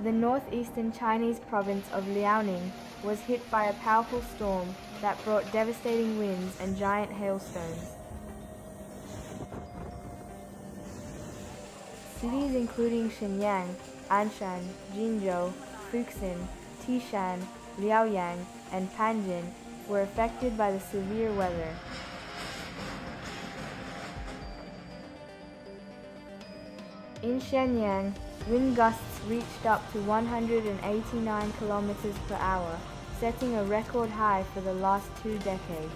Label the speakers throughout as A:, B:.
A: The northeastern Chinese province of Liaoning was hit by a powerful storm that brought devastating winds and giant hailstones. Cities including Shenyang, Anshan, Jinzhou, Fuxin, Tishan, Liaoyang, and Panjin were affected by the severe weather. In Shenyang, wind gusts reached up to 189 kilometers per hour, setting a record high for the last 2 decades.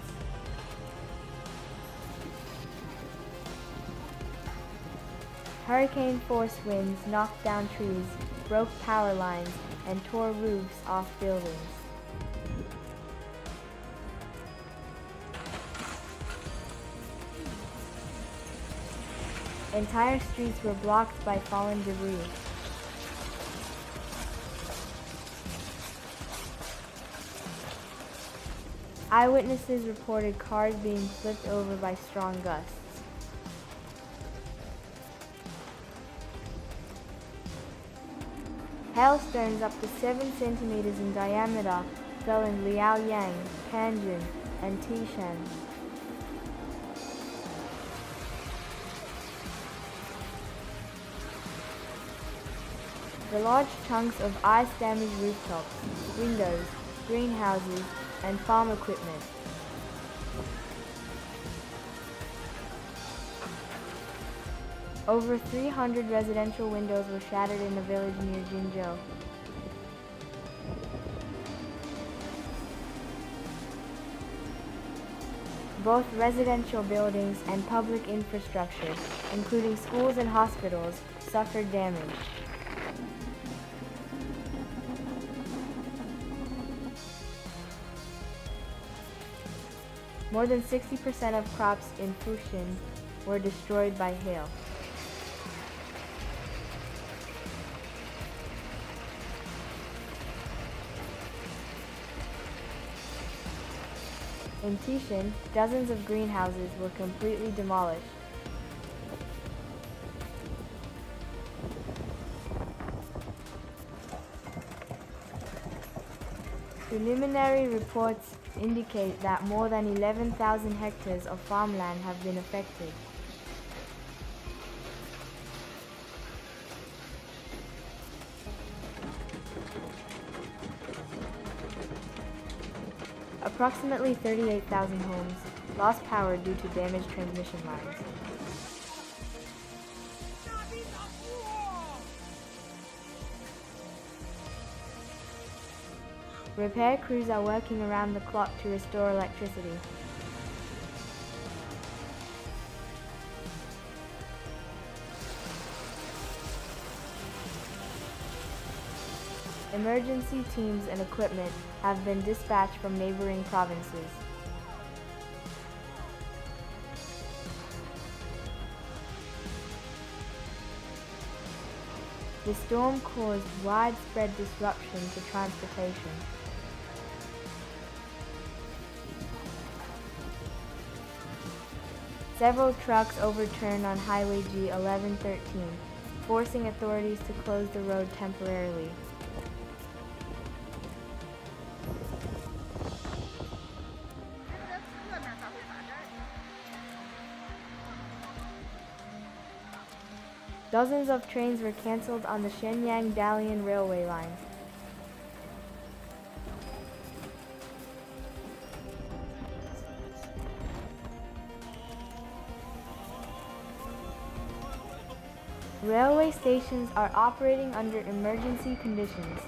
A: Hurricane-force winds knocked down trees, broke power lines, and tore roofs off buildings. Entire streets were blocked by fallen debris. Eyewitnesses reported cars being flipped over by strong gusts. Hailstones up to 7 centimeters in diameter fell in Liaoyang, Panjin, and Tishan. The large chunks of ice damaged rooftops, windows, greenhouses, and farm equipment. Over 300 residential windows were shattered in a village near Jinzhou. Both residential buildings and public infrastructure, including schools and hospitals, suffered damage. More than 60% of crops in Fuxin were destroyed by hail. In Tishan, dozens of greenhouses were completely demolished. Preliminary reports indicate that more than 11,000 hectares of farmland have been affected. Approximately 38,000 homes lost power due to damaged transmission lines. Repair crews are working around the clock to restore electricity. Emergency teams and equipment have been dispatched from neighboring provinces. The storm caused widespread disruption to transportation. Several trucks overturned on Highway G 1113, forcing authorities to close the road temporarily. Dozens of trains were cancelled on the Shenyang-Dalian railway line. Railway stations are operating under emergency conditions.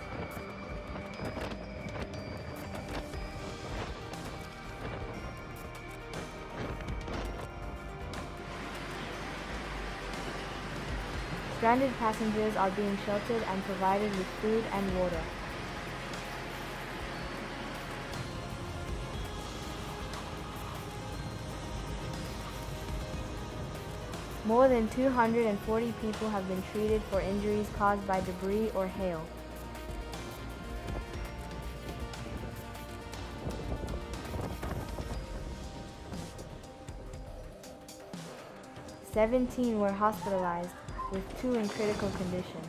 A: Stranded passengers are being sheltered and provided with food and water. More than 240 people have been treated for injuries caused by debris or hail. "17 were hospitalized, with 2 in critical condition.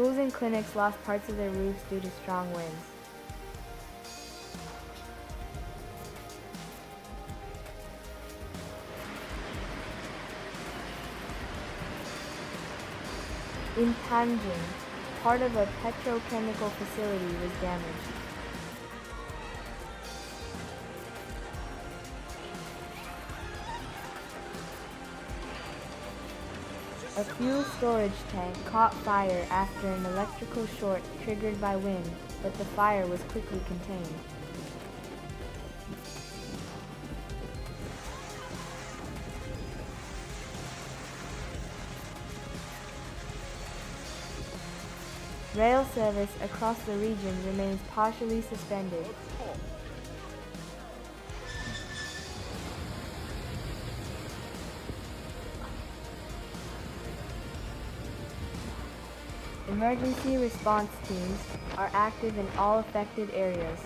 A: Schools and clinics lost parts of their roofs due to strong winds. In Tianjin, part of a petrochemical facility was damaged. A fuel storage tank caught fire after an electrical short triggered by wind, but the fire was quickly contained. Rail service across the region remains partially suspended. Emergency response teams are active in all affected areas.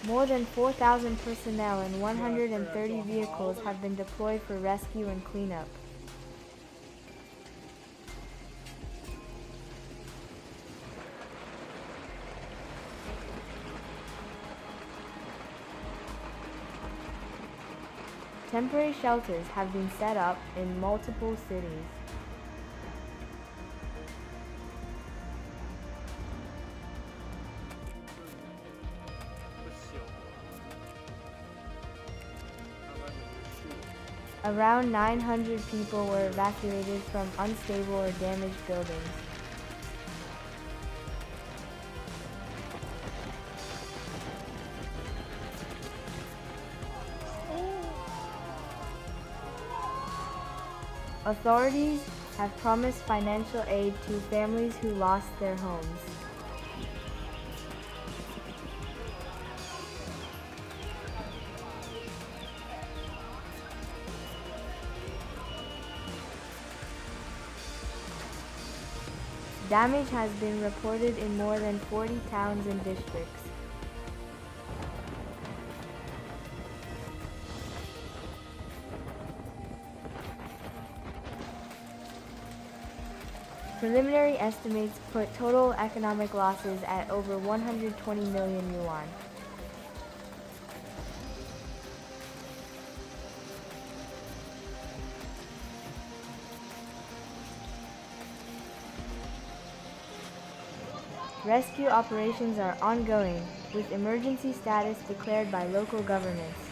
A: More than 4,000 personnel and 130 vehicles have been deployed for rescue and cleanup. Temporary shelters have been set up in multiple cities. Around 900 people were evacuated from unstable or damaged buildings. Authorities have promised financial aid to families who lost their homes. Damage has been reported in more than 40 towns and districts. Preliminary estimates put total economic losses at over 120 million yuan. Rescue operations are ongoing, with emergency status declared by local governments.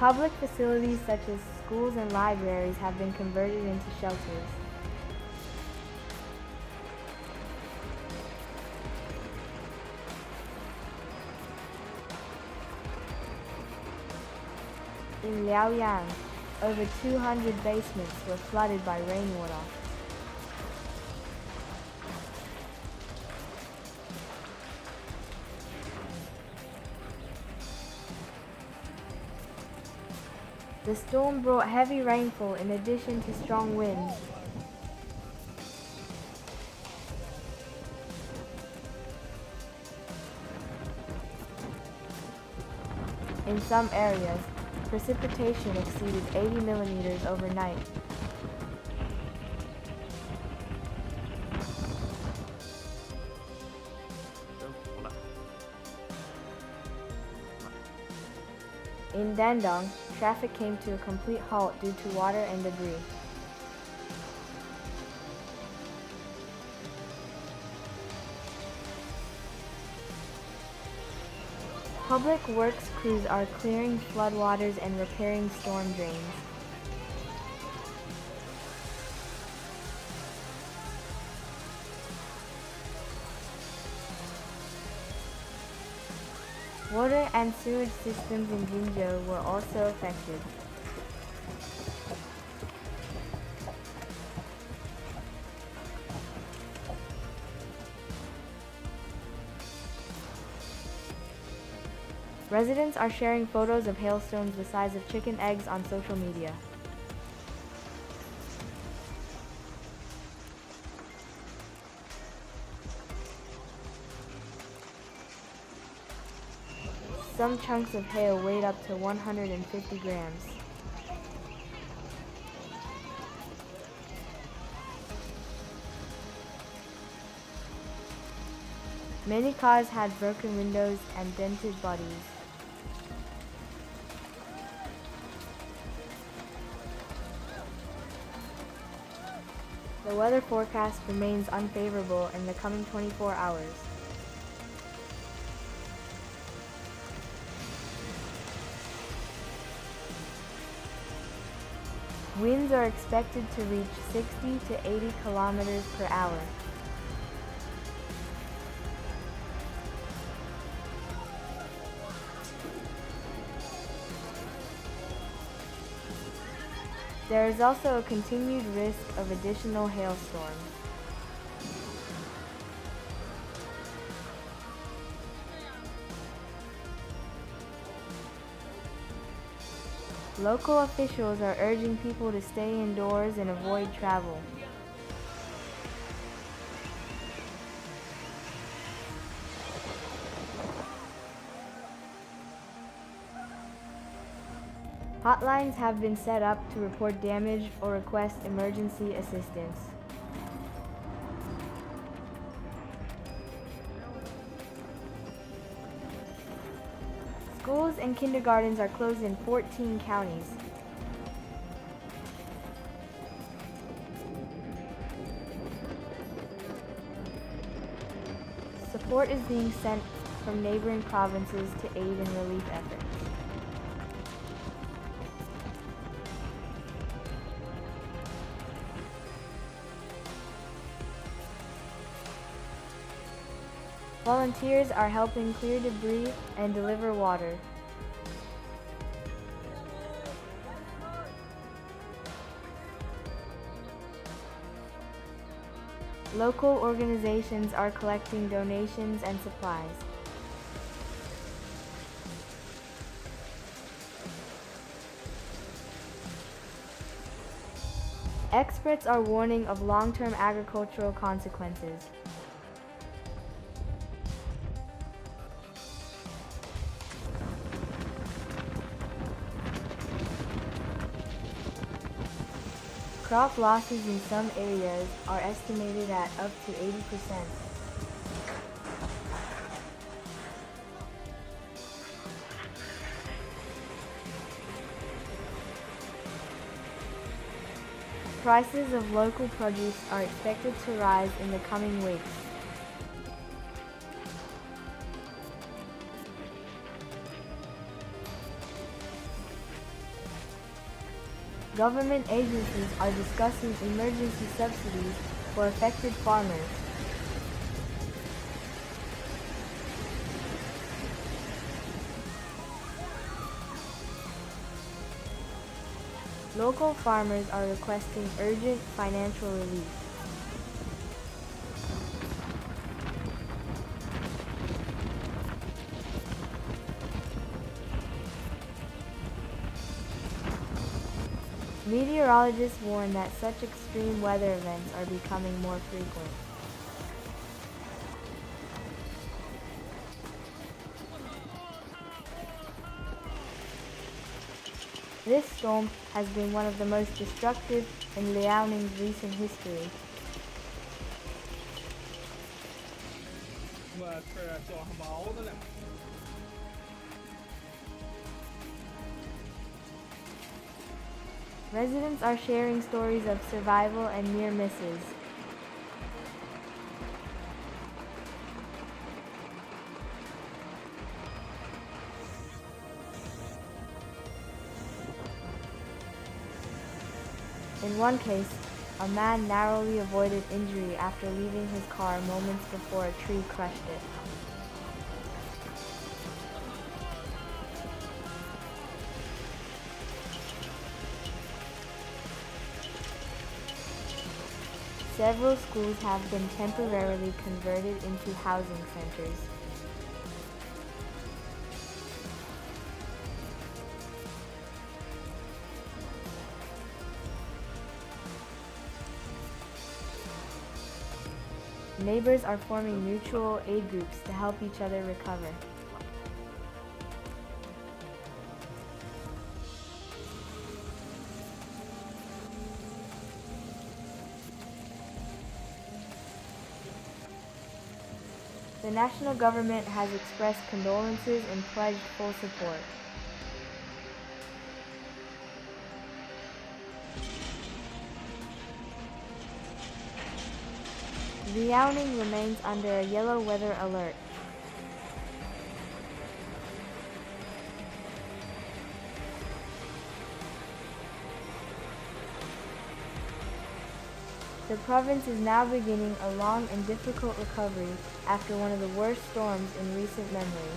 A: Public facilities such as schools and libraries have been converted into shelters. In Liaoyang, over 200 basements were flooded by rainwater. The storm brought heavy rainfall in addition to strong winds. In some areas, precipitation exceeded 80 millimeters overnight. In Dandong, traffic came to a complete halt due to water and debris. Public works crews are clearing floodwaters and repairing storm drains. Water and sewage systems in Jinzhou were also affected. Residents are sharing photos of hailstones the size of chicken eggs on social media. Some chunks of hail weighed up to 150 grams. Many cars had broken windows and dented bodies. The weather forecast remains unfavorable in the coming 24 hours. Winds are expected to reach 60 to 80 kilometers per hour. There is also a continued risk of additional hailstorms. Local officials are urging people to stay indoors and avoid travel. Hotlines have been set up to report damage or request emergency assistance. Schools and kindergartens are closed in 14 counties. Support is being sent from neighboring provinces to aid in relief efforts. Volunteers are helping clear debris and deliver water. Local organizations are collecting donations and supplies. Experts are warning of long-term agricultural consequences. Crop losses in some areas are estimated at up to 80%. Prices of local produce are expected to rise in the coming weeks. Government agencies are discussing emergency subsidies for affected farmers. Local farmers are requesting urgent financial relief. Meteorologists warn that such extreme weather events are becoming more frequent. This storm has been one of the most destructive in Liaoning's recent history. Residents are sharing stories of survival and near misses. In one case, a man narrowly avoided injury after leaving his car moments before a tree crushed it. Several schools have been temporarily converted into housing centers. Neighbors are forming mutual aid groups to help each other recover. The national government has expressed condolences and pledged full support. Liaoning remains under a yellow weather alert. The province is now beginning a long and difficult recovery after one of the worst storms in recent memory.